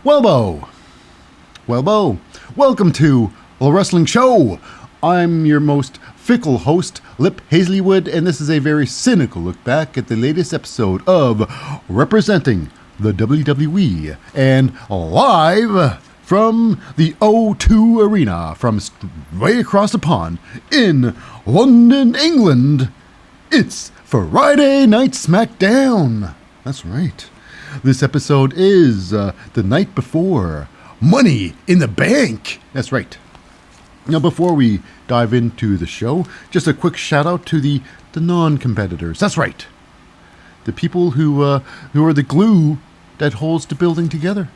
Welbo! Welbo! Welcome to The Wrestling Show! I'm your most fickle host, Lip Hazlewood, and this is a very cynical look back at the latest episode of Representing the WWE, and live from the O2 Arena from right across the pond in London, England. It's Friday Night SmackDown. That's right. This episode is the night before Money in the Bank. That's right. Now, before we dive into the show, just a quick shout out to the non-competitors. That's right. The people who are the glue that holds the building together.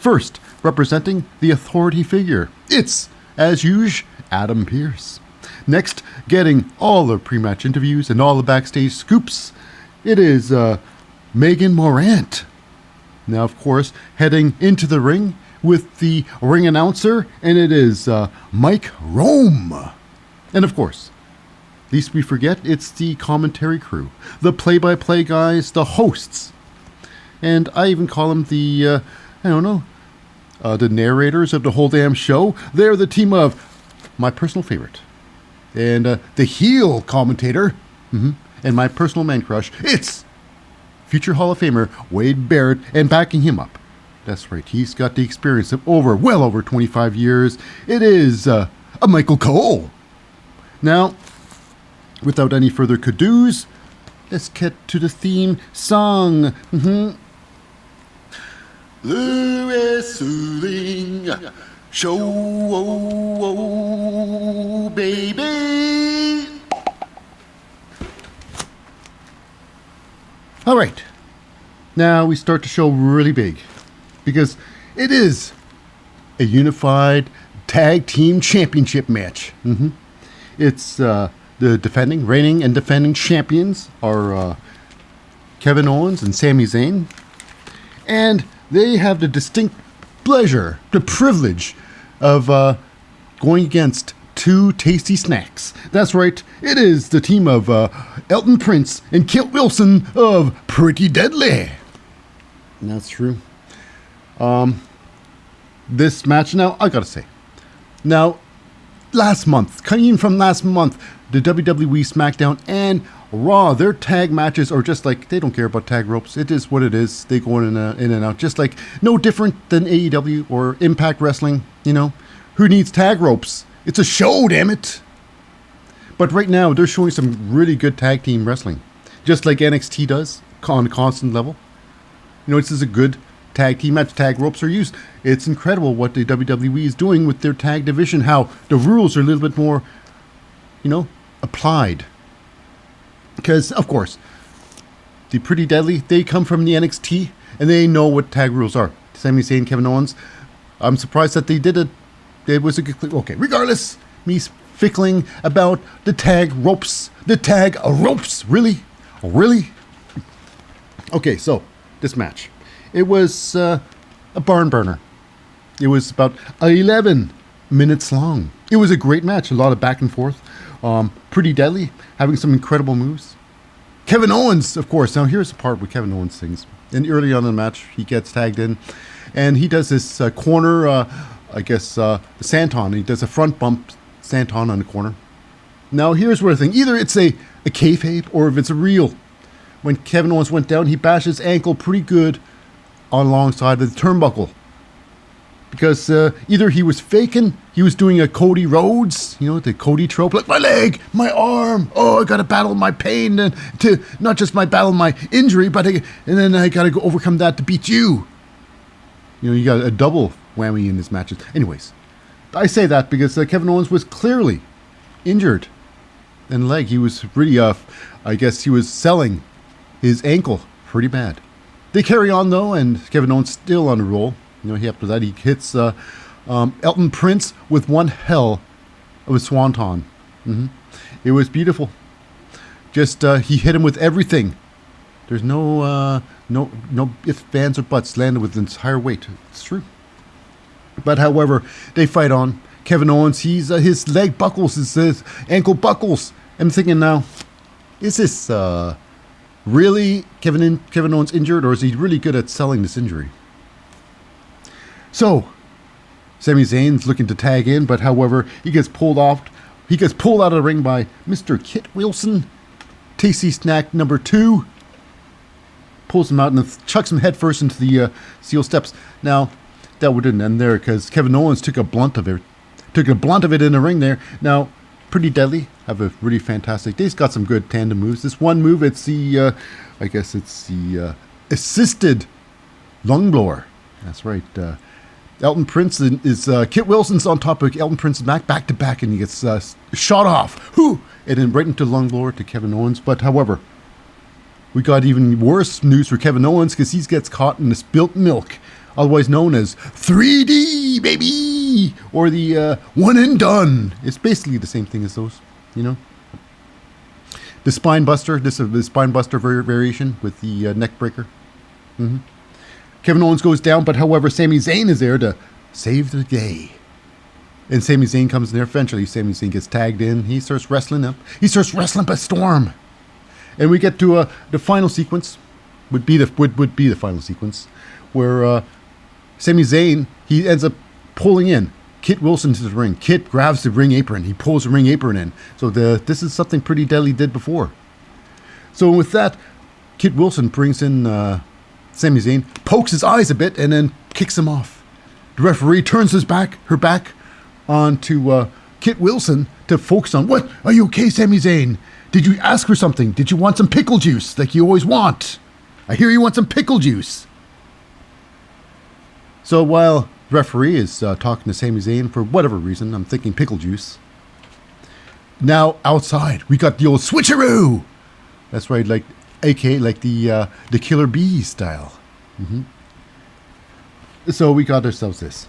First, representing the authority figure, it's, as usual, Adam Pearce. Next, getting all the pre-match interviews and all the backstage scoops, it is Megan Morant. Now, of course, heading into the ring with the ring announcer, and it is Mike Rome. And of course, least we forget, it's the commentary crew, the play-by-play guys, the hosts. And I even call them the, the narrators of the whole damn show. They're the team of my personal favorite. And the heel commentator, and my personal man crush, it's future Hall of Famer Wade Barrett, and backing him up. That's right, he's got the experience of well over 25 years. It is a Michael Cole. Now, without any further ado-s, let's get to the theme song. Louis Soothing Show, baby. All right, now we start the show really big because it is a unified tag team championship match. It's the reigning and defending champions are Kevin Owens and Sami Zayn, and they have the distinct pleasure, the privilege of going against two tasty snacks. That's right, it is the team of Elton Prince and Kit Wilson of Pretty Deadly. And that's true. This match, now, I gotta say, now, coming from last month, the WWE SmackDown and Raw, their tag matches are just like, they don't care about tag ropes. It is what it is. They go in and out, just like no different than AEW or Impact Wrestling. Who needs tag ropes? It's a show, damn it. But right now, they're showing some really good tag team wrestling, just like NXT does on a constant level. This is a good tag team match. Tag ropes are used. It's incredible what the WWE is doing with their tag division, how the rules are a little bit more, applied. Because, of course, the Pretty Deadly, they come from the NXT, and they know what tag rules are. Sami Zayn, Kevin Owens, I'm surprised that they did it. It was a good... Okay, regardless, me fickling about the tag ropes. The tag ropes, really? Really? Okay, so, this match. It was a barn burner. It was about 11 minutes long. It was a great match, a lot of back and forth. Pretty Deadly, having some incredible moves. Kevin Owens, of course. Now, here's the part where Kevin Owens sings. And early on in the match, he gets tagged in. And he does this corner, Santon. He does a front bump Santon on the corner. Now, here's where the thing. Either it's a kayfabe or if it's a real. When Kevin Owens went down, he bashed his ankle pretty good alongside of the turnbuckle. Because either he was faking, he was doing a Cody Rhodes, the Cody trope, like my leg, my arm, I got to battle my pain, and to not just my battle my injury, but and then I got to go overcome that to beat you. You got a double whammy in his matches. Anyways, I say that because Kevin Owens was clearly injured in the leg. He was really, he was selling his ankle pretty bad. They carry on though, and Kevin Owens still on the roll. After that, he hits Elton Prince with one hell of a swanton. It was beautiful. Just he hit him with everything. There's no ifs, ands, or buts. Landed with the entire weight. It's true. But however, they fight on. Kevin Owens, his leg buckles, his ankle buckles. I'm thinking now, is this really Kevin Owens injured, or is he really good at selling this injury? So, Sami Zayn's looking to tag in, but however, he gets pulled off. He gets pulled out of the ring by Mr. Kit Wilson. Tasty snack number 2. Pulls him out and chucks him headfirst into the steel steps. Now, that didn't end there because Kevin Owens took a blunt of it. Took a blunt of it in the ring there. Now, Pretty Deadly have a really fantastic. They've got some good tandem moves. This one move, it's the, I guess it's the assisted lung blower. That's right. Elton Prince is Kit Wilson's on top of Elton Prince's back to back, and he gets shot off. Whoo! And then right into the lung blower to Kevin Owens. But however, we got even worse news for Kevin Owens because he gets caught in the spilt milk, otherwise known as 3D, baby, or the one and done. It's basically the same thing as those, you know. The spine buster, this is the spine buster variation with the neck breaker. Kevin Owens goes down, but however, Sami Zayn is there to save the day. And Sami Zayn comes in there. Eventually, Sami Zayn gets tagged in. He starts wrestling up. He starts wrestling by storm. And we get to the final sequence. Would be the final sequence where Sami Zayn, he ends up pulling in Kit Wilson to the ring. Kit grabs the ring apron. He pulls the ring apron in. So this is something Pretty Deadly did before. So with that, Kit Wilson brings in Sami Zayn, pokes his eyes a bit, and then kicks him off. The referee turns her back onto Kit Wilson to focus on, what? Are you okay, Sami Zayn? Did you ask for something? Did you want some pickle juice like you always want? I hear you want some pickle juice. So while the referee is talking to Sami Zayn for whatever reason, I'm thinking pickle juice. Now outside, we got the old switcheroo. That's right, like aka like the Killer Bee style. So we got ourselves this.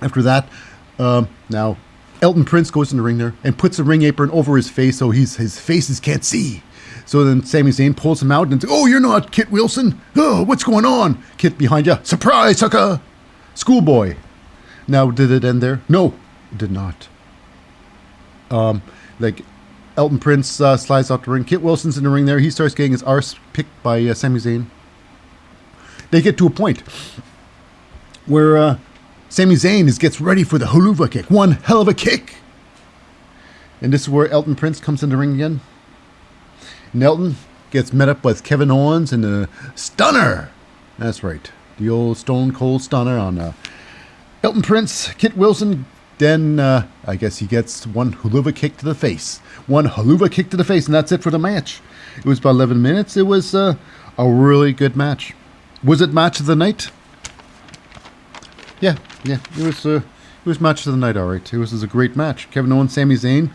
After that, now Elton Prince goes in the ring there and puts the ring apron over his face so his faces can't see. So then Sami Zayn pulls him out and says, "Oh, you're not Kit Wilson. Oh, what's going on? Kit behind you. Surprise, sucker. Schoolboy." Now, did it end there? No, it did not. Like Elton Prince slides out the ring. Kit Wilson's in the ring there. He starts getting his arse picked by Sami Zayn. They get to a point where Sami Zayn gets ready for the haluva kick. One hell of a kick. And this is where Elton Prince comes in the ring again. And Elton gets met up with Kevin Owens and a stunner. That's right. The old Stone Cold stunner on Elton Prince. Kit Wilson, then I guess he gets one haluva kick to the face. One haluva kick to the face, and that's it for the match. It was about 11 minutes. It was a really good match. Was it match of the night? Yeah. It was match of the night, all right. It was a great match. Kevin Owens, Sami Zayn,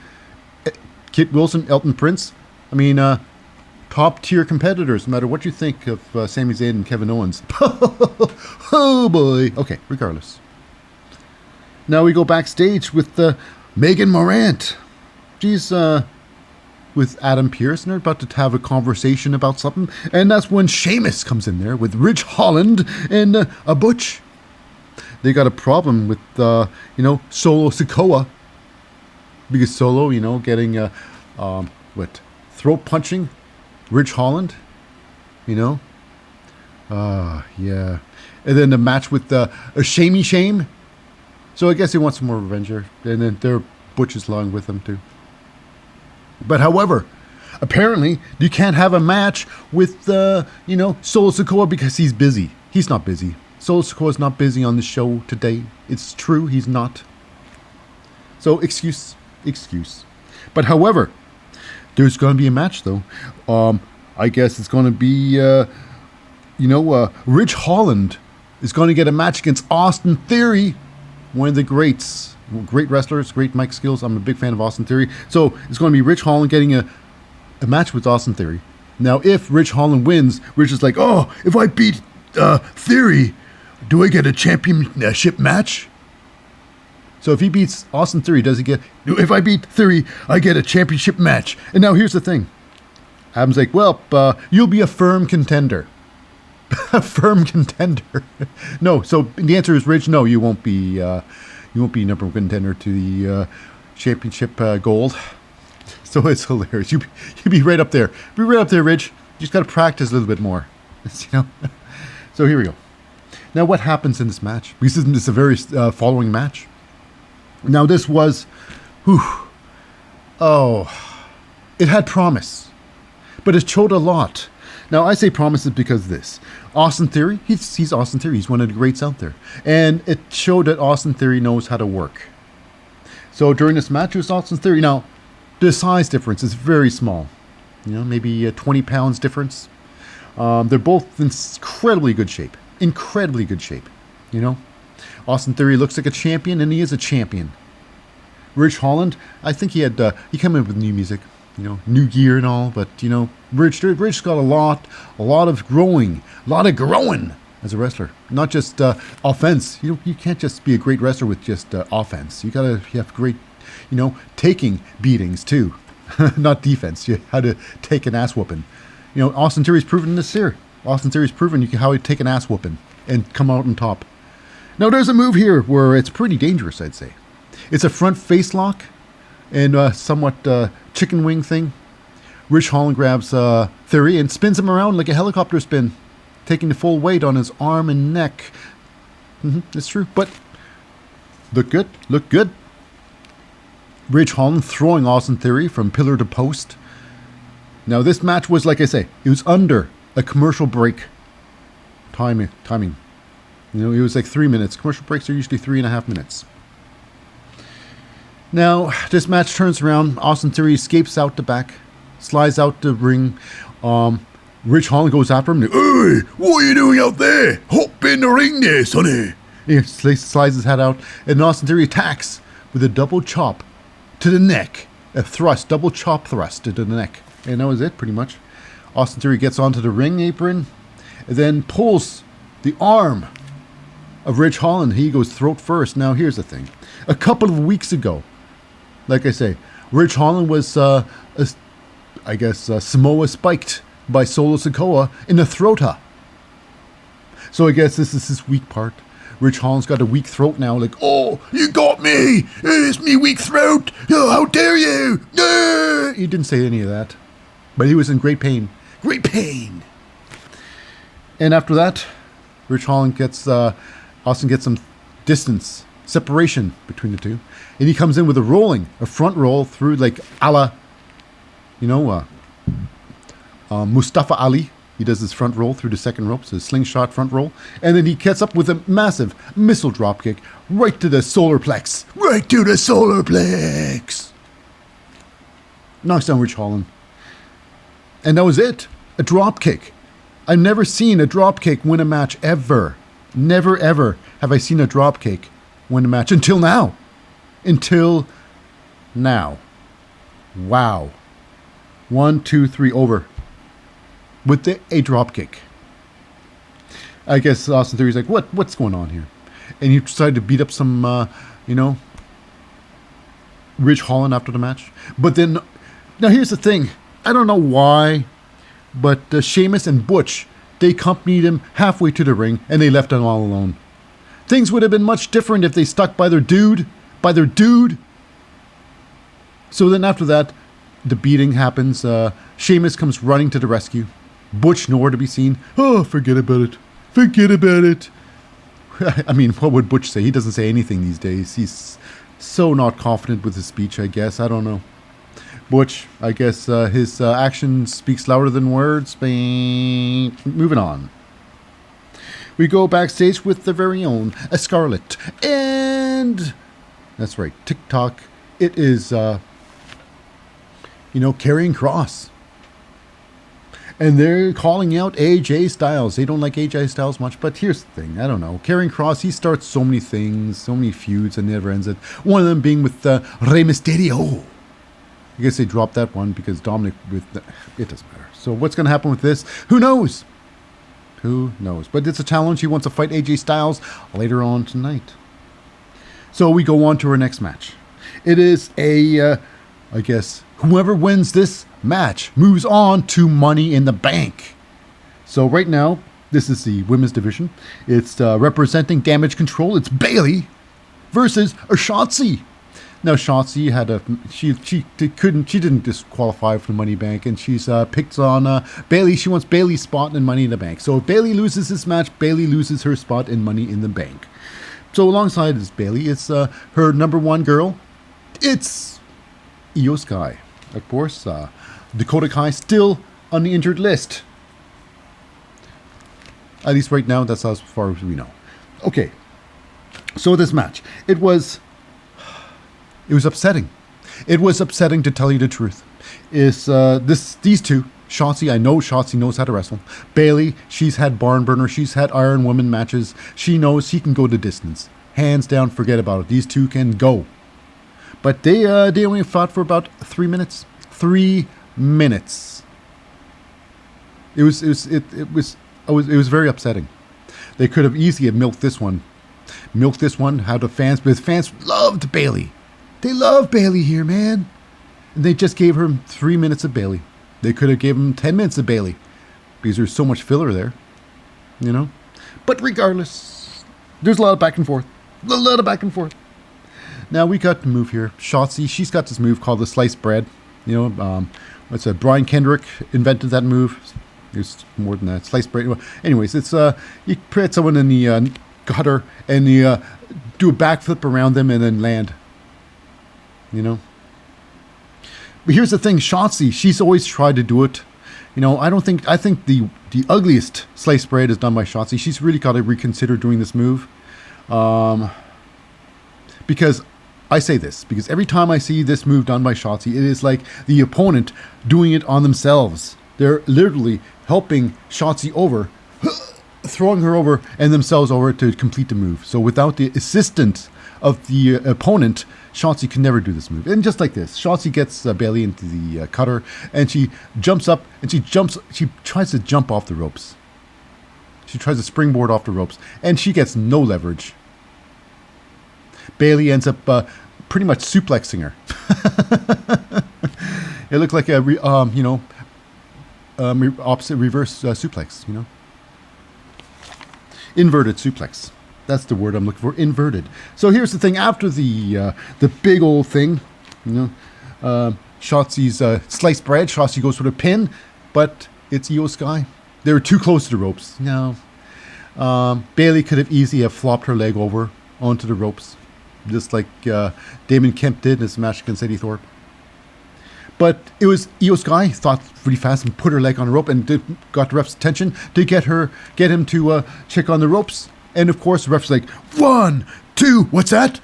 Kit Wilson, Elton Prince. I mean, top tier competitors, no matter what you think of Sami Zayn and Kevin Owens. Oh boy. Okay, regardless. Now we go backstage with Megan Morant. She's with Adam Pearce, and they're about to have a conversation about something. And that's when Sheamus comes in there with Ridge Holland and a Butch. They got a problem with, Solo Sikoa. Because Solo, getting, throat punching Ridge Holland, yeah. And then the match with a Shamey Shame. So I guess he wants some more revenge here. And then their Butch is along with them too. But however, apparently you can't have a match with, Solo Sikoa because he's busy. He's not busy. Solo Sikoa's not busy on the show today. It's true, he's not. So excuse. But however, there's going to be a match though. I guess it's going to be, Ridge Holland is going to get a match against Austin Theory, one of the great wrestlers, great mic skills. I'm a big fan of Austin Theory. So it's going to be Ridge Holland getting a match with Austin Theory. Now, if Ridge Holland wins, Ridge is like, oh, if I beat Theory, do I get a championship match? So if he beats Austin Theory, if I beat Theory, I get a championship match. And now here's the thing. Adam's like, well, you'll be a firm contender. A firm contender. No, so the answer is, Ridge, no, you won't be number one contender to the championship gold. So it's hilarious. You be right up there. Be right up there, Ridge. You just got to practice a little bit more. So here we go. Now, what happens in this match? Because isn't this a very following match? Now, this was, it had promise, but it showed a lot. Now, I say promises because of this. Austin Theory, he's Austin Theory. He's one of the greats out there. And it showed that Austin Theory knows how to work. So during this match, it was Austin Theory. Now, the size difference is very small. Maybe 20 pounds difference. They're both in incredibly good shape. Incredibly good shape. Austin Theory looks like a champion, and he is a champion. Ridge Holland, I think he came in with new music. New gear and all, but Ridge got a lot of growing as a wrestler. Not just offense. You can't just be a great wrestler with just offense. You have great, taking beatings too, not defense. You how to take an ass whooping. Austin Theory's proven this here. Austin Theory's proven how he take an ass whooping and come out on top. Now there's a move here where it's pretty dangerous, I'd say. It's a front face lock and somewhat chicken wing thing. Ridge Holland grabs Theory and spins him around like a helicopter spin, taking the full weight on his arm and neck. It's true, but look good. Ridge Holland throwing Austin Theory from pillar to post. Now this match was, like I say, it was under a commercial break timing. It was like 3 minutes. Commercial breaks are usually 3.5 minutes. Now, this match turns around. Austin Theory escapes out the back, slides out the ring. Ridge Holland goes after him. Hey, what are you doing out there? Hop in the ring there, sonny. He slides his head out, and Austin Theory attacks with a double chop to the neck. A double chop thrust to the neck. And that was it, pretty much. Austin Theory gets onto the ring apron, and then pulls the arm of Ridge Holland. He goes throat first. Now, here's the thing. A couple of weeks ago, like I say, Ridge Holland was, Samoa spiked by Solo Sikoa in the throat. So I guess this is his weak part. Ridge Holland's got a weak throat now. Like, oh, you got me. It's me weak throat. Oh, how dare you. He didn't say any of that. But he was in great pain. Great pain. And after that, Ridge Holland Austin gets some distance, separation between the two. And he comes in with a front roll through like a la, Mustafa Ali. He does his front roll through the second rope, so slingshot front roll. And then he gets up with a massive missile dropkick right to the solar plex. Right to the solar plex. Knocks down Ridge Holland. And that was it. A drop kick. I've never seen a drop kick win a match ever. Never ever have I seen a drop kick win a match until now. Until now. Wow. 1, 2, 3, over. With a drop kick. I guess Austin Theory's like, what's going on here? And he decided to beat up some, Ridge Holland after the match. But then, now here's the thing. I don't know why, but Sheamus and Butch, they accompanied him halfway to the ring, and they left him all alone. Things would have been much different if they stuck by their dude. So then after that, the beating happens. Sheamus comes running to the rescue. Butch nowhere to be seen. Oh, forget about it. I mean, what would Butch say? He doesn't say anything these days. He's so not confident with his speech, I guess. I don't know. Butch, I guess his action speaks louder than words. Moving on. We go backstage with the very own Scarlett. And that's right, TikTok. It is, Karrion Kross. And they're calling out AJ Styles. They don't like AJ Styles much, but here's the thing. I don't know. Karrion Kross, he starts so many things, so many feuds, and never ends it. One of them being with Rey Mysterio. I guess they dropped that one because Dominic it doesn't matter. So what's going to happen with this? Who knows? But it's a challenge. He wants to fight AJ Styles later on tonight. So we go on to our next match. It is I guess, whoever wins this match moves on to Money in the Bank. So right now, this is the women's division. It's representing Damage Control. It's Bayley versus Shotzi. Now Shotzi had a she didn't disqualify for the Money Bank, and she's picked on Bailey. She wants Bailey's spot in Money in the Bank. So if Bailey loses this match, Bailey loses her spot in Money in the Bank. So alongside this Bailey, it's her number one girl. It's Io Sky, of course. Dakota Kai still on the injured list. At least right now, that's as far as we know. Okay, so this match, it was upsetting. It was upsetting, to tell you the truth. Is these two, Shotzi, I know Shotzi knows how to wrestle. Bailey, she's had barn burner, she's had Iron Woman matches. She knows she can go the distance. Hands down, forget about it. These two can go. But they only fought for about 3 minutes. 3 minutes. It was very upsetting. They could have easily have milked this one. How the fans, but the fans loved Bailey. They love Bailey here, man. And they just gave her 3 minutes of Bailey. They could have gave him 10 minutes of Bailey, because there's so much filler there, you know. But regardless, there's a lot of back and forth. A lot of back and forth. Now we got the move here. Shotzi, she's got this move called the sliced bread. You know, what's it? Brian Kendrick invented that move. There's more than that. Sliced bread. Anyways, it's you put someone in the gutter and you do a backflip around them and then land. You know. But here's the thing, Shotzi, she's always tried to do it. You know, I think the ugliest sliced bread is done by Shotzi. She's really got to reconsider doing this move. Because I say this, because every time I see this move done by Shotzi, it is like the opponent doing it on themselves. They're literally helping Shotzi over, throwing her over and themselves over to complete the move. So without the assistance of the opponent, Shotzi can never do this move. And just like this, Shotzi gets Bailey into the cutter, and she jumps up, and she tries to jump off the ropes. She tries to springboard off the ropes, and she gets no leverage. Bailey ends up pretty much suplexing her. It looked like a opposite reverse suplex, you know. Inverted suplex. That's the word I'm looking for. Inverted. So here's the thing. After the big old thing, you know, Shotzi's sliced bread. Shotzi goes for the pin, but it's Io Sky. They were too close to the ropes. No. Bailey could have easily have flopped her leg over onto the ropes, just like Damon Kemp did in his match against Eddie Thorpe. But it was Io Sky thought really fast and put her leg on the rope and got the ref's attention to get him to check on the ropes. And of course, the ref's like, 1, 2, what's that?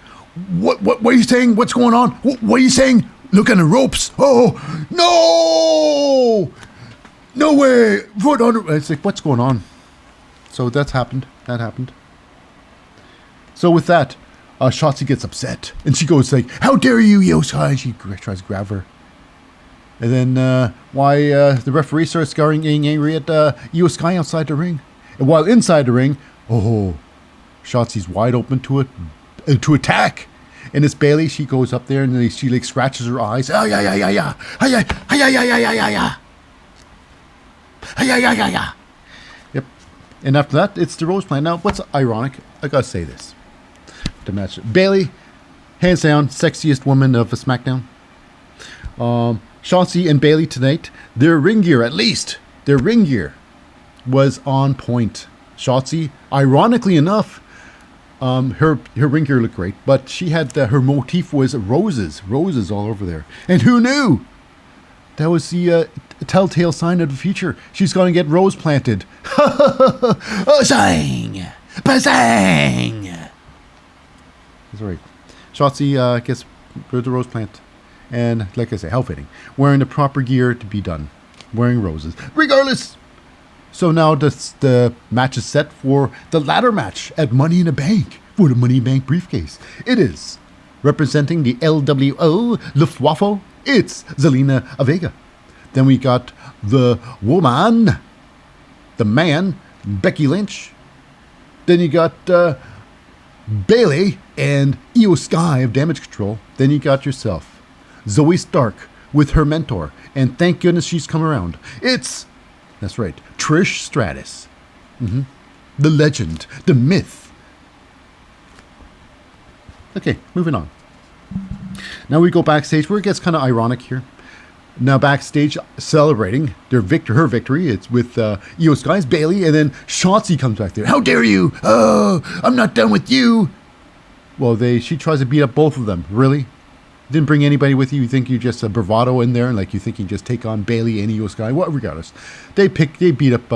What are you saying? What's going on? What are you saying? Look on the ropes. Oh, no! No way! Foot on the... It's like, what's going on? So that's happened. That happened. So with that, Shotzi gets upset. And she goes like, how dare you, Io Sky? And she tries to grab her. And then the referee starts getting angry at Io Sky outside the ring. And while inside the ring, Shotzi's wide open to attack. And it's Bailey. She goes up there and she like scratches her eyes. Oh, yeah. Yep. And after that, it's the Rose Plan. Now, what's ironic, I gotta say this. The match. Bailey, hands down, sexiest woman of SmackDown. Shotzi and Bailey tonight, their ring gear, at least, their ring gear was on point. Shotzi, ironically enough, her ring gear looked great, but she had her motif was roses all over there. And who knew? That was the telltale sign of the future. She's going to get rose planted. Zang! Bazang! That's right. Shotzi gets the rose plant. And like I say, how fitting. Wearing the proper gear to be done. Wearing roses. Regardless. So now the match is set for the ladder match at Money in the Bank. For the Money in the Bank briefcase. It is representing the LWO Luftwaffe. It's Zelina Vega. Then we got the woman, the man, Becky Lynch. Then you got Bailey and Io Sky of Damage Control. Then you got yourself Zoe Stark with her mentor. And thank goodness she's come around. That's right, Trish Stratus. The legend, the myth. Okay, moving on. Now we go backstage where it gets kind of ironic here. Now backstage celebrating her victory. It's with Io Sky's Bailey, and then Shotzi comes back there. How dare you? Oh, I'm not done with you. Well, she tries to beat up both of them. Really? Didn't bring anybody with you? You think you're just a bravado in there, and like you think you just take on Bailey and Io Sky? Well, regardless, they beat up,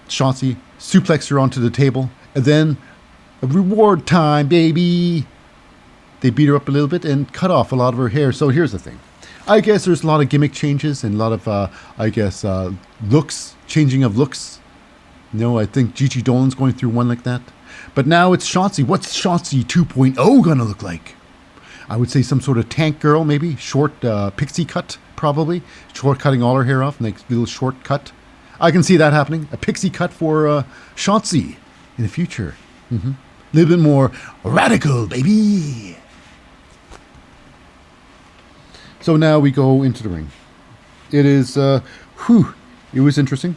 Shotzi, suplex her onto the table, and then a reward time, baby. They beat her up a little bit and cut off a lot of her hair. So here's the thing. I guess there's a lot of gimmick changes and a lot of, looks, changing of looks. I think Gigi Dolan's going through one like that. But now it's Shotzi. What's Shotzi 2.0 going to look like? I would say some sort of tank girl, maybe. Short pixie cut, probably. Short, cutting all her hair off, like little short cut. I can see that happening. A pixie cut for Shotzi in the future. A little bit more radical, baby. So now we go into the ring. It is, it was interesting.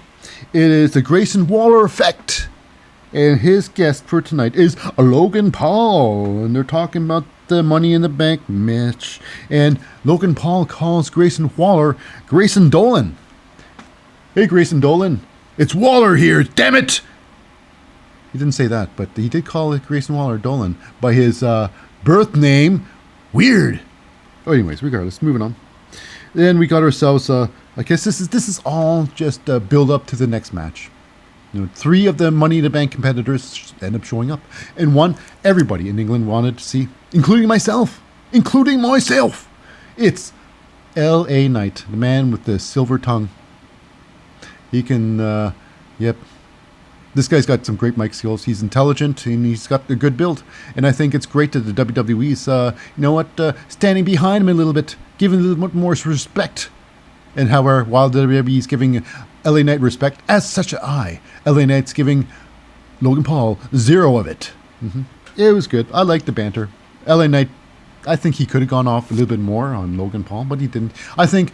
It is the Grayson Waller effect. And his guest for tonight is Logan Paul. And they're talking about the Money in the Bank match. And Logan Paul calls Grayson Waller Grayson Dolan. Hey, Grayson Dolan. It's Waller here, damn it! He didn't say that, but he did call it Grayson Waller Dolan by his birth name. Weird. Oh, anyways, regardless, moving on. Then we got ourselves, I guess this is all just a build up to the next match. 3 of the Money in the Bank competitors end up showing up. And one, everybody in England wanted to see, including myself. It's L.A. Knight, the man with the silver tongue. He can, This guy's got some great mic skills. He's intelligent and he's got a good build. And I think it's great that the WWE's, standing behind him a little bit, giving a little bit more respect. And however, while the WWE's giving LA Knight respect, as such LA Knight's giving Logan Paul 0 of it. It was good. I liked the banter. LA Knight, I think he could have gone off a little bit more on Logan Paul, but he didn't. I think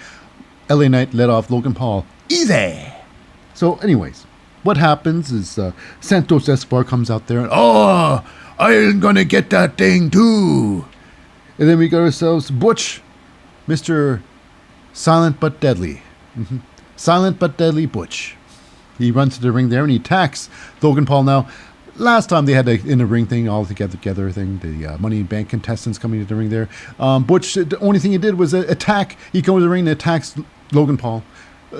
LA Knight let off Logan Paul easy. So anyways, what happens is Santos Escobar comes out there and, I'm going to get that thing too. And then we got ourselves Butch, Mr. Silent but Deadly. Silent but Deadly Butch. He runs to the ring there and he attacks Logan Paul. Now, last time they had in the ring thing, all together thing, the Money in the Bank contestants coming to the ring there. Butch, the only thing he did was attack. He goes to the ring and attacks Logan Paul.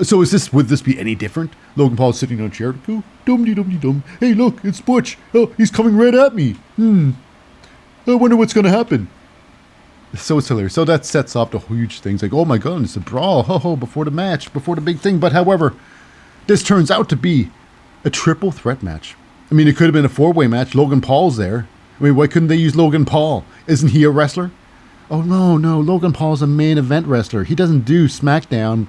So would this be any different? Logan Paul's sitting on a chair. Go, dum-de-dum-de-dum. Hey, look, it's Butch. Oh, he's coming right at me. I wonder what's going to happen. So it's hilarious. So that sets off the huge things. Like, oh my God, it's a brawl. Before the match, before the big thing. But however, this turns out to be a triple threat match. I mean, it could have been a 4-way match. Logan Paul's there. I mean, why couldn't they use Logan Paul? Isn't he a wrestler? Oh, no. Logan Paul's a main event wrestler. He doesn't do SmackDown.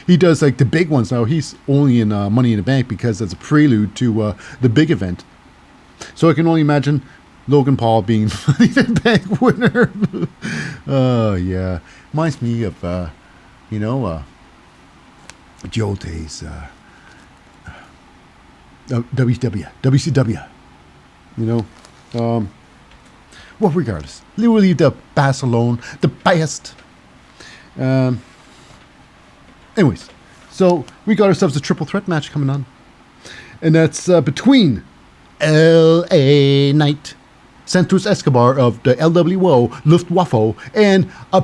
He does like the big ones now. He's only in Money in the Bank because that's a prelude to the big event. So I can only imagine Logan Paul being Money in the Bank winner. Oh, yeah. Reminds me of, the old days. WCW. Well, regardless. We will leave the past alone. The past. Anyways, so we got ourselves a triple threat match coming on. And that's between L.A. Knight, Santos Escobar of the LWO, Luftwaffe, and a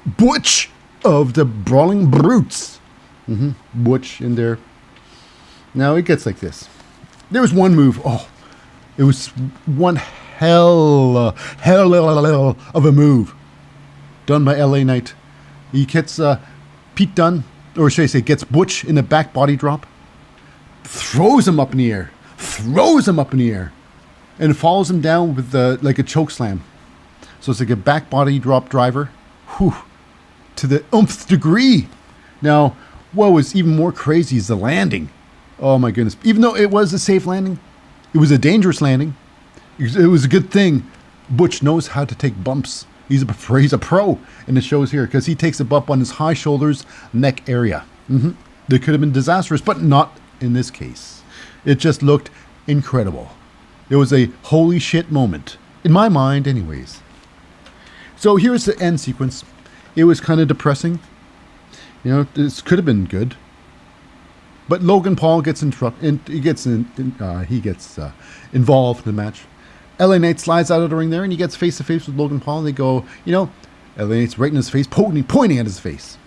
Butch of the Brawling Brutes. Butch in there. Now it gets like this. There was one move. It was one hell of a move done by L.A. Knight. He gets Pete Dunne, or should I say, gets Butch in a back body drop, throws him up in the air, and follows him down with like a choke slam. So it's like a back body drop driver, to the umpth degree. Now, what was even more crazy is the landing. Oh my goodness! Even though it was a safe landing, it was a dangerous landing. It was a good thing. Butch knows how to take bumps. He's a pro, and it shows here because he takes a bump on his high shoulders, neck area. That could have been disastrous, but not in this case. It just looked incredible. It was a holy shit moment, in my mind anyways. So here's the end sequence. It was kind of depressing. You know, this could have been good. But Logan Paul gets involved in the match. LA Knight slides out of the ring there, and he gets face to face with Logan Paul. And they go, you know, LA Knight's right in his face, pointing at his face,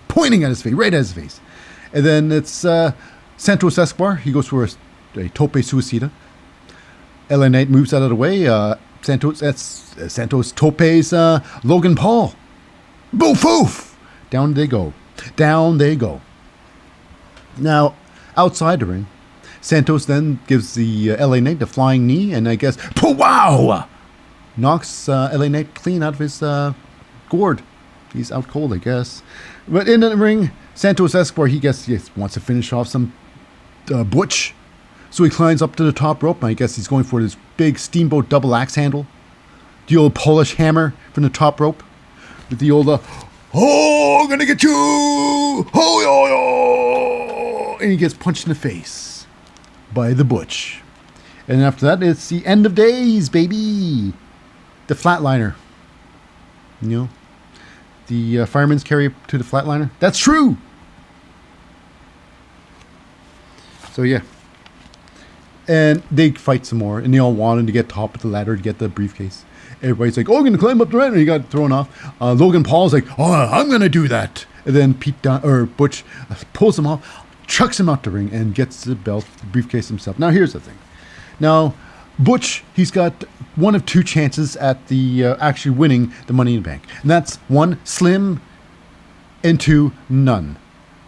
pointing at his face, right at his face. And then it's Santos Escobar. He goes for a tope suicida. LA Knight moves out of the way. Santos topes Logan Paul. Boof, oof. Down they go. Down they go. Now, outside the ring, Santos then gives the LA Knight the flying knee, and I guess, wow! Knocks LA Knight clean out of his gourd. He's out cold, I guess. But in the ring, Santos Escobar, he wants to finish off some Butch. So he climbs up to the top rope, and I guess he's going for this big steamboat double axe handle. The old Polish hammer from the top rope. With the old, oh, I'm gonna get you! Oh, yo, yo! And he gets punched in the face by the Butch. And after that, it's the end of days, baby! The flatliner. You know? The firemen's carry to the flatliner. That's true! So, yeah. And they fight some more, and they all wanted to get top of the ladder to get the briefcase. Everybody's like, oh, I'm going to climb up the ladder, and he got thrown off. Logan Paul's like, oh, I'm going to do that. And then Butch pulls him off, chucks him out the ring, and gets the belt, the briefcase himself. Now, here's the thing. Now, Butch, he's got one of two chances at the actually winning the Money in the Bank. And that's one, slim, and two, none.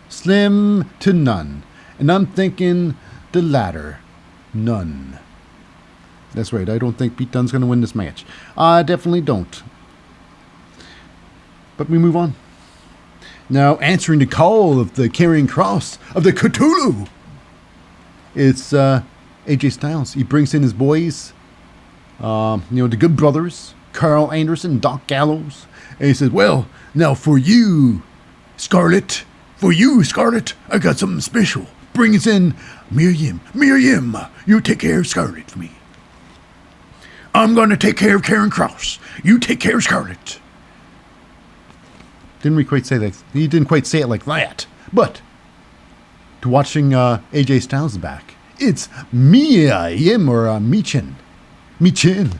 Slim to none. And I'm thinking the latter. None. That's right. I don't think Pete Dunne's going to win this match. I definitely don't. But we move on. Now, answering the call of the Carrying Cross of the Cthulhu, it's AJ Styles. He brings in his boys, the Good Brothers, Carl Anderson, Doc Gallows. And he says, well, now for you, Scarlett, I got something special. Brings in Miriam, you take care of Scarlett for me. I'm going to take care of Karen Cross. You take care of Scarlett. Didn't quite say that. He didn't quite say it like that. But to watching AJ Styles back, it's Michin. Me chin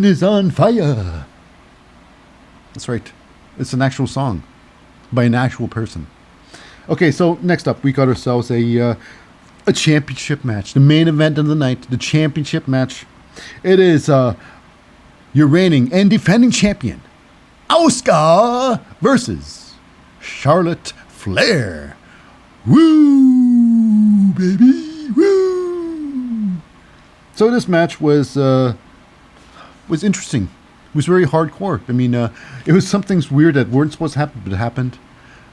is on fire. That's right. It's an actual song by an actual person. Okay, so next up, we got ourselves a championship match. The main event of the night, the championship match. It is your reigning and defending champion, Asuka versus Charlotte Flair. Woo, baby, woo. So this match was interesting. It was very hardcore. I mean, it was some things weird that weren't supposed to happen, but it happened.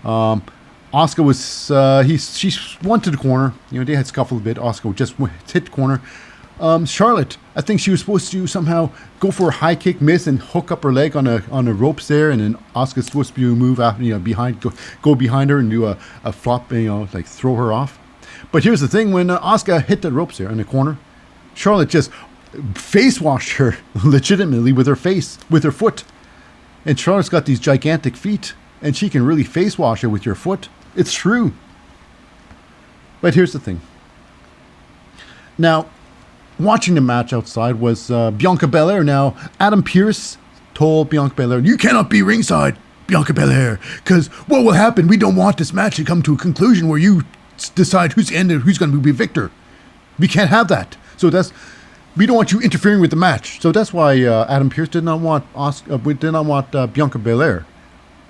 Asuka was, she went to the corner. You know, they had scuffled a bit. Asuka just hit the corner. Charlotte, I think she was supposed to somehow go for a high kick, miss, and hook up her leg on the ropes there. And then Asuka's supposed to move out, go behind her and do a flop, like throw her off. But here's the thing: when Asuka hit the ropes there in the corner, Charlotte just face washed her legitimately with her foot. And Charlotte's got these gigantic feet, and she can really face wash her with your foot. It's true. But here's the thing. Now, watching the match outside was Bianca Belair. Now, Adam Pearce told Bianca Belair, you cannot be ringside, Bianca Belair, because what will happen, we don't want this match to come to a conclusion where you decide who's ended, who's going to be victor. We can't have that. So we don't want you interfering with the match. So that's why Adam Pearce did not want Bianca Belair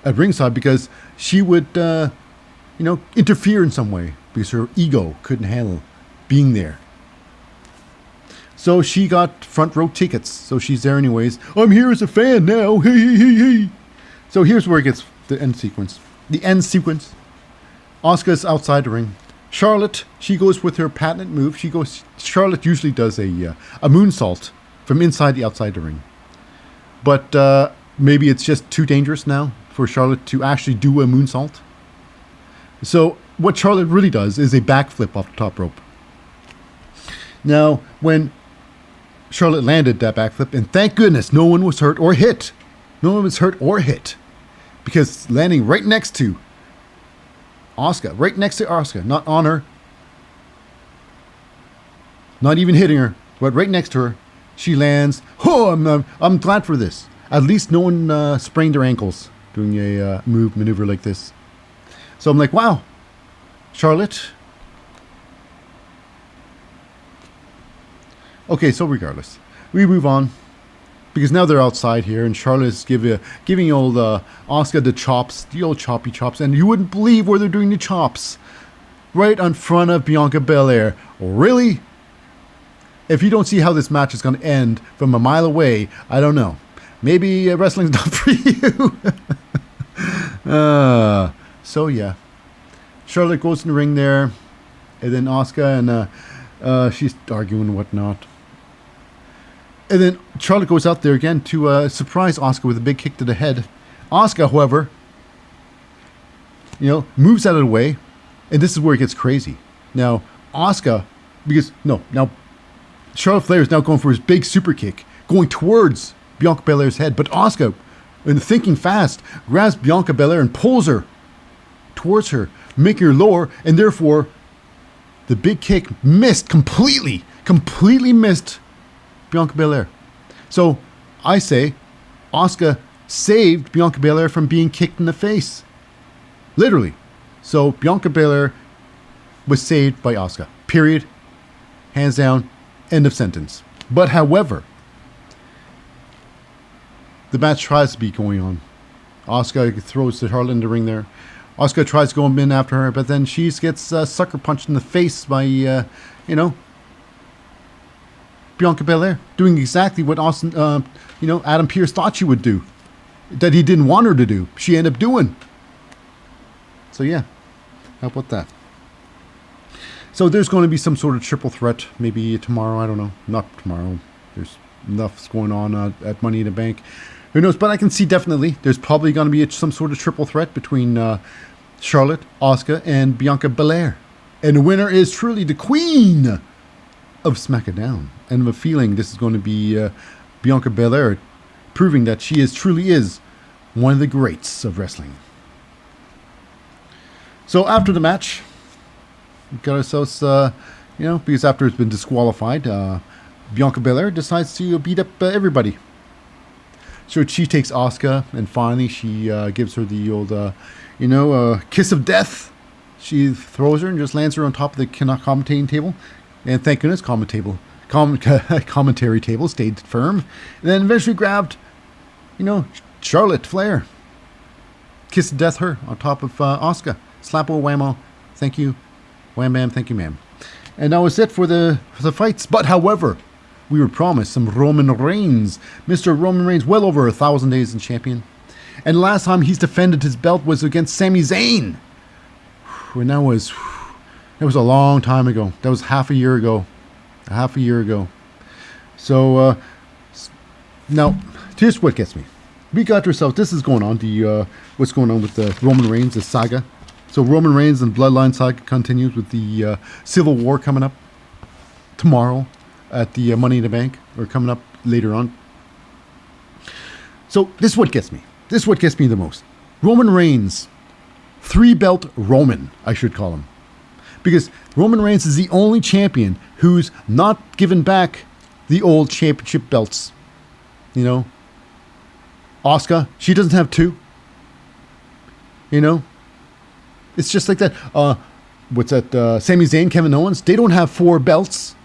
at ringside, because she would, interfere in some way, because her ego couldn't handle being there. So she got front row tickets. So she's there anyways. I'm here as a fan now. Hey. So here's where it gets the end sequence. The end sequence. Asuka's outside the ring. Charlotte, she goes with her patented move. Charlotte usually does a moonsault from inside the outside the ring. But maybe it's just too dangerous now for Charlotte to actually do a moonsault. So what Charlotte really does is a backflip off the top rope. Now, when Charlotte landed that backflip, and thank goodness no one was hurt or hit. No one was hurt or hit. Because landing right next to Asuka, right next to Asuka, not on her, not even hitting her, but right next to her, she lands. Oh, I'm glad for this. At least no one sprained their ankles doing a maneuver like this. So I'm like, wow, Charlotte. Okay, so regardless, we move on. Because now they're outside here, and Charlotte's giving old Asuka the chops, the old choppy chops, and you wouldn't believe where they're doing the chops. Right in front of Bianca Belair. Really? If you don't see how this match is going to end from a mile away, I don't know. Maybe wrestling's not for you. So yeah. Charlotte goes in the ring there, and then Asuka, and she's arguing and whatnot. And then Charlotte goes out there again to surprise Asuka with a big kick to the head. Asuka, however, moves out of the way. And this is where it gets crazy. Now, Asuka, now Charlotte Flair is now going for his big super kick, going towards Bianca Belair's head. But Asuka, in thinking fast, grabs Bianca Belair and pulls her towards her, making her lower. And therefore, the big kick missed completely missed Bianca Belair. So I say Asuka saved Bianca Belair from being kicked in the face. Literally. So Bianca Belair was saved by Asuka. Period. Hands down. End of sentence. But however, the match tries to be going on. Asuka throws the Charlotte in the ring there. Asuka tries to go in after her, but then she gets sucker punched in the face by, Bianca Belair, doing exactly what Adam Pearce thought she would do, that he didn't want her to do. She ended up doing. So yeah, how about that? So there's going to be some sort of triple threat, maybe tomorrow. I don't know. Not tomorrow. There's enough going on at Money in the Bank. Who knows? But I can see definitely there's probably going to be some sort of triple threat between Charlotte, Asuka, and Bianca Belair. And the winner is truly the Queen of SmackDown. And I have a feeling this is going to be Bianca Belair proving that she truly is one of the greats of wrestling. So after the match, we got ourselves, because after it's been disqualified, Bianca Belair decides to beat up everybody. So she takes Asuka, and finally she gives her the old, kiss of death. She throws her and just lands her on top of the commentating table. And thank goodness, commentary table stayed firm. And then eventually grabbed, Charlotte Flair. Kiss of death her on top of Asuka. Slappo whammo. Thank you. Wham bam. Thank you, ma'am. And that was it for the fights. But however, we were promised some Roman Reigns. Mr. Roman Reigns, well over 1,000 days in champion. And the last time he's defended his belt was against Sami Zayn. And that was a long time ago. That was half a year ago. So, now, here's what gets me. We got ourselves, this is going on, what's going on with the Roman Reigns, the saga. So Roman Reigns and Bloodline saga continues with the Civil War coming up tomorrow at the Money in the Bank, or coming up later on. So this is what gets me. This is what gets me the most. Roman Reigns, 3-belt Roman, I should call him. Because Roman Reigns is the only champion who's not given back the old championship belts. Asuka, she doesn't have 2. It's just like that. What's that? Sami Zayn, Kevin Owens, they don't have 4 belts.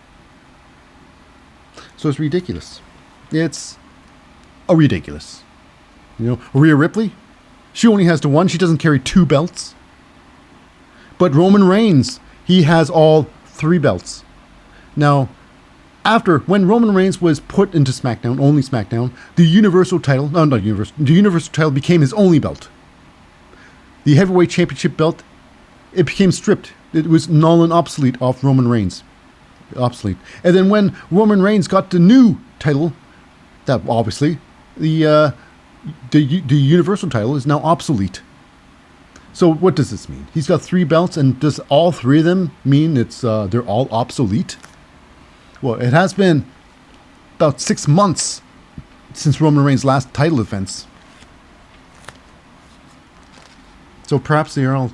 So it's ridiculous. It's ridiculous. Rhea Ripley, she only has the 1. She doesn't carry 2 belts. But Roman Reigns, he has all 3 belts. Now, when Roman Reigns was put into SmackDown, only SmackDown, the Universal title, the Universal title became his only belt. The Heavyweight Championship belt, it became stripped. It was null and obsolete off Roman Reigns. Obsolete. And then when Roman Reigns got the new title, that obviously, the Universal title is now obsolete. So what does this mean? He's got 3 belts, and does all 3 of them mean they're all obsolete? Well, it has been about 6 months since Roman Reigns' last title defense. So perhaps they are all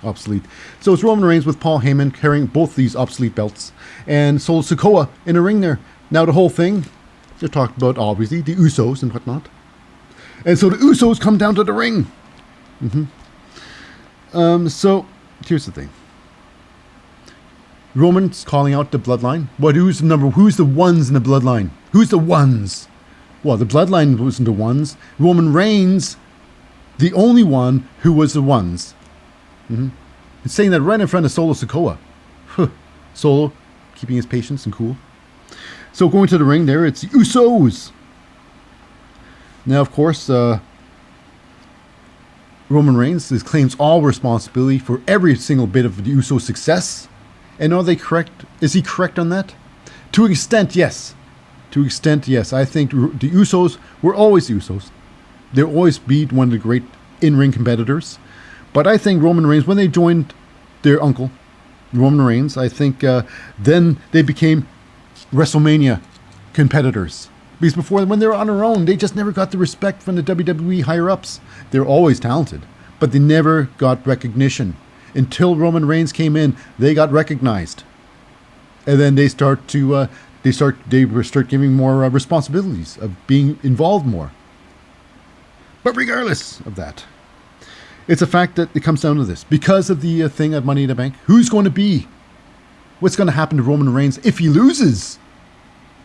obsolete. So it's Roman Reigns with Paul Heyman carrying both these obsolete belts. And Solo Sikoa in a ring there. Now the whole thing, they're talking about obviously the Usos and whatnot. And so the Usos come down to the ring. So here's the thing. Roman's calling out the Bloodline. Who's the ones in the Bloodline? Who's the ones? Well, the Bloodline wasn't the ones. Roman Reigns, the only one who was the ones. He's saying that right in front of Solo Sikoa. Solo, keeping his patience and cool. So going to the ring there, it's the Usos. Now, of course, Roman Reigns claims all responsibility for every single bit of the Uso success. And are they correct? Is he correct on that? To an extent, yes. To an extent, yes. I think the Usos were always the Usos. They'll always be one of the great in-ring competitors. But I think Roman Reigns, when they joined their uncle, Roman Reigns, I think then they became WrestleMania competitors. Because before, when they were on their own, they just never got the respect from the WWE higher-ups. They're always talented, but they never got recognition. Until Roman Reigns came in, they got recognized. And then they start giving more responsibilities of being involved more. But regardless of that, it's a fact that it comes down to this. Because of the thing at Money in the Bank, who's going to be? What's going to happen to Roman Reigns if he loses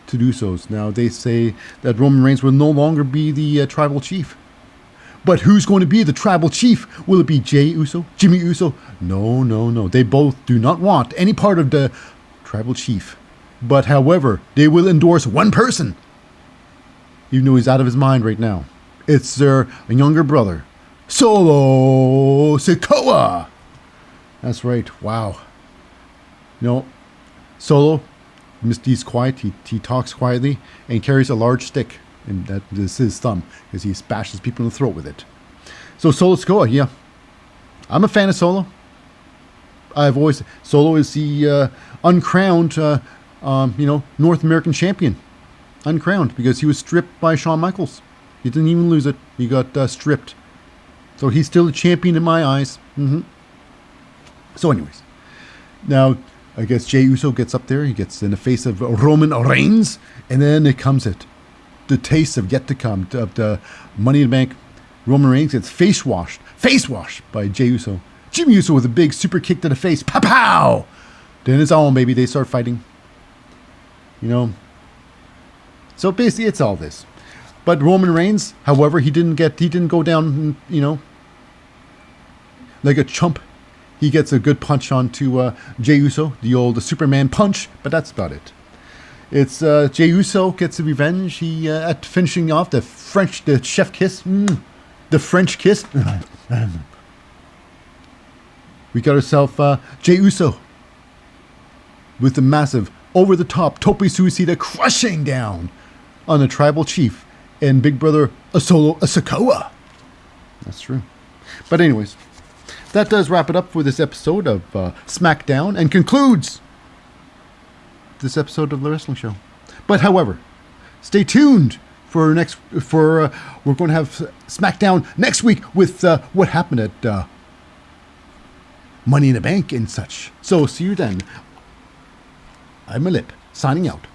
to the Usos? Now, they say that Roman Reigns will no longer be the tribal chief. But who's going to be the tribal chief? Will it be Jey Uso? Jimmy Uso? No. They both do not want any part of the tribal chief. But however, they will endorse one person. Even though he's out of his mind right now. It's their younger brother, Solo Sikoa. That's right. Wow. Solo, he's quiet. He talks quietly and carries a large stick. And that is his thumb, because he bashes people in the throat with it. So Solo Sikoa, yeah. I'm a fan of Solo. Solo is the uncrowned, North American champion. Uncrowned, because he was stripped by Shawn Michaels. He didn't even lose it. He got stripped. So he's still a champion in my eyes. So anyways. Now, I guess Jey Uso gets up there. He gets in the face of Roman Reigns. And then it comes the taste of yet to come of the Money in the Bank. Roman Reigns gets face washed by Jey Uso. Jimmy Uso with a big super kick to the face. Pow pow! Then it's on, baby. They start fighting. So basically, it's all this. But Roman Reigns, however, he didn't go down, like a chump. He gets a good punch onto Jey Uso, the Superman punch, but that's about it. It's Jey Uso gets revenge. He at finishing off the chef kiss, the French kiss. We got ourselves Jey Uso with the massive over-the-top tope suicida crushing down on the tribal chief and big brother Solo Sikoa. That's true. But anyways, that does wrap it up for this episode of SmackDown and concludes this episode of The Wrestling Show. But however, stay tuned for we're going to have SmackDown next week with what happened at Money in the Bank and such. So see you then. I'm Lip, signing out.